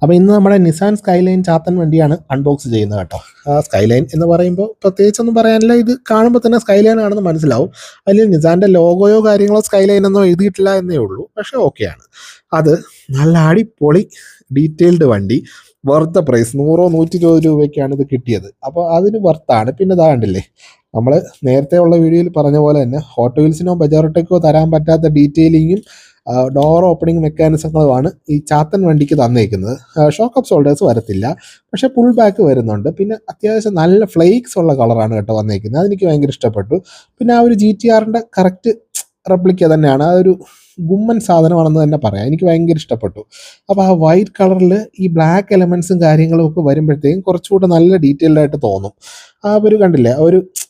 അപ്പോൾ ഇന്ന് നമ്മുടെ നിസാൻ സ്കൈലൈൻ ചാത്തൻ വണ്ടിയാണ് അൺബോക്സ് ചെയ്യുന്നത് കേട്ടോ. സ്കൈലൈൻ എന്ന് പറയുമ്പോൾ പ്രത്യേകിച്ചൊന്നും പറയാനില്ല, ഇത് കാണുമ്പോൾ തന്നെ സ്കൈലൈൻ ആണെന്ന് മനസ്സിലാവും. അതിൽ നിസാൻ്റെ ലോഗോയോ കാര്യങ്ങളോ സ്കൈലൈൻ എന്നോ എഴുതിയിട്ടില്ല എന്നേ ഉള്ളൂ, പക്ഷേ ഓക്കെയാണ്. അത് നല്ല അടിപൊളി ഡീറ്റെയിൽഡ് വണ്ടി, വർത്ത പ്രൈസ് 100-120 രൂപയ്ക്കാണ് ഇത് കിട്ടിയത്. അപ്പോൾ അതിന് വർത്താണ്. പിന്നെ ഇതാ കണ്ടില്ലേ, നമ്മൾ നേരത്തെ ഉള്ള വീഡിയോയിൽ പറഞ്ഞ പോലെ തന്നെ ഹോട്ട് വീൽസിനോ ബജാറോട്ടേക്കോ തരാൻ പറ്റാത്ത ഡീറ്റെയിലിങ്ങും ഡോർ ഓപ്പണിംഗ് മെക്കാനിസങ്ങളുമാണ് ഈ ചാത്തൻ വണ്ടിക്ക് തന്നേക്കുന്നത്. ഷോക്ക് അബ്സോൾഡേഴ്സ് വരത്തില്ല, പക്ഷേ പുൾ ബാക്ക് വരുന്നുണ്ട്. പിന്നെ അത്യാവശ്യം നല്ല ഫ്ലേക്സ് ഉള്ള കളറാണ് കേട്ടോ വന്നേക്കുന്നത്, അതെനിക്ക് ഭയങ്കര ഇഷ്ടപ്പെട്ടു. പിന്നെ ആ ഒരു GTRൻ്റെ കറക്റ്റ് റെപ്ലിക്ക തന്നെയാണ്, ആ ഒരു ഗുമ്മൻ സാധനമാണെന്ന് തന്നെ പറയാം. എനിക്ക് ഭയങ്കര ഇഷ്ടപ്പെട്ടു. അപ്പോൾ ആ വൈറ്റ് കളറിൽ ഈ ബ്ലാക്ക് എലമെൻസും കാര്യങ്ങളും ഒക്കെ വരുമ്പോഴത്തേക്കും കുറച്ചുകൂടെ നല്ല ഡീറ്റെയിൽഡ് ആയിട്ട് തോന്നും. ആ ഒരു കണ്ടില്ലേ,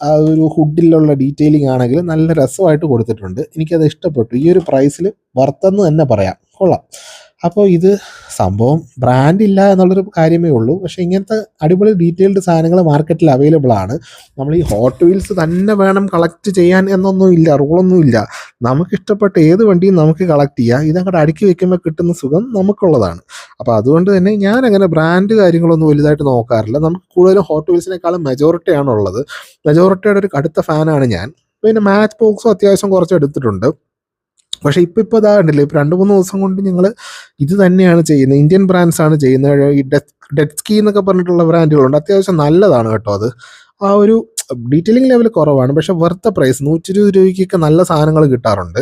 ആ ഒരു ഹുഡിലുള്ള ഡീറ്റെയിലിംഗ് ആണെങ്കിൽ നല്ല രസമായിട്ട് കൊടുത്തിട്ടുണ്ട്. എനിക്കത് ഇഷ്ടപ്പെട്ടു. ഈ ഒരു പ്രൈസിൽ വർത്തെന്ന് തന്നെ പറയാം, കൊള്ളാം. അപ്പോൾ ഇത് സംഭവം ബ്രാൻഡ് ഇല്ല എന്നുള്ളൊരു കാര്യമേ ഉള്ളൂ, പക്ഷേ ഇങ്ങനത്തെ അടിപൊളി ഡീറ്റെയിൽഡ് സാധനങ്ങൾ മാർക്കറ്റിൽ അവൈലബിൾ ആണ്. നമ്മൾ ഈ ഹോട്ട് വീൽസ് തന്നെ വേണം കളക്ട് ചെയ്യാൻ എന്നൊന്നും ഇല്ല, റൂളൊന്നും ഇല്ല. നമുക്കിഷ്ടപ്പെട്ട ഏത് വണ്ടിയും നമുക്ക് കളക്ട് ചെയ്യാം. ഇതങ്ങോട്ട് അടുക്കി വെക്കുമ്പോൾ കിട്ടുന്ന സുഖം നമുക്കുള്ളതാണ്. അപ്പോൾ അതുകൊണ്ട് തന്നെ ഞാൻ അങ്ങനെ ബ്രാൻഡ് കാര്യങ്ങളൊന്നും വലുതായിട്ട് നോക്കാറില്ല. നമുക്ക് കൂടുതലും ഹോട്ട് വീൽസിനേക്കാളും മെജോറിറ്റിയാണുള്ളത്. മെജോറിറ്റിയുടെ ഒരു കടുത്ത ഫാനാണ് ഞാൻ. പിന്നെ മാച്ച് ബോക്സും അത്യാവശ്യം കുറച്ച് എടുത്തിട്ടുണ്ട്. പക്ഷേ ഇപ്പോൾ ഇതാ കണ്ടില്ലേ, ഇപ്പോൾ 2-3 ദിവസം കൊണ്ട് ഞങ്ങൾ ഇത് തന്നെയാണ് ചെയ്യുന്നത്. ഇന്ത്യൻ ബ്രാൻഡ്സ് ആണ് ചെയ്യുന്നത്. ഈ ഡെറ്റ്സ്കി എന്നൊക്കെ പറഞ്ഞിട്ടുള്ള ബ്രാൻഡുകളുണ്ട്, അത്യാവശ്യം നല്ലതാണ് കേട്ടോ. അത് ആ ഒരു ഡീറ്റെയിലിംഗ് ലെവൽ കുറവാണ്, പക്ഷെ വെർത്ത പ്രൈസ് 120 രൂപയ്ക്കൊക്കെ നല്ല സാധനങ്ങൾ കിട്ടാറുണ്ട്.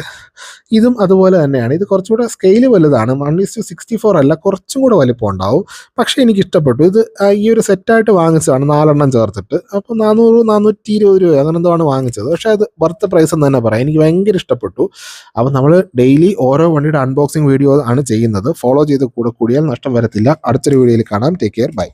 ഇതും അതുപോലെ തന്നെയാണ്. ഇത് കുറച്ചുകൂടെ സ്കെയിൽ വലുതാണ്, 1:64 അല്ല, കുറച്ചും കൂടെ വലിപ്പം ഉണ്ടാവും. പക്ഷേ എനിക്ക് ഇഷ്ടപ്പെട്ടു. ഇത് ഈ ഒരു സെറ്റായിട്ട് വാങ്ങിച്ചതാണ്, 4 എണ്ണം ചേർത്തിട്ട്. അപ്പോൾ 400-420 രൂപ അങ്ങനെ എന്തോ ആണ് വാങ്ങിച്ചത്. പക്ഷേ അത് വെർത്ത പ്രൈസ് എന്ന് തന്നെ പറയാം. എനിക്ക് ഭയങ്കര ഇഷ്ടപ്പെട്ടു. അപ്പോൾ നമ്മൾ ഡെയിലി ഓരോ വണ്ടിയുടെ അൺബോക്സിങ് വീഡിയോ ആണ് ചെയ്യുന്നത്. ഫോളോ ചെയ്ത് കൂടിയാൽ നഷ്ടം വരത്തില്ല. അടുത്തൊരു വീഡിയോയിൽ കാണാം. Take care, by.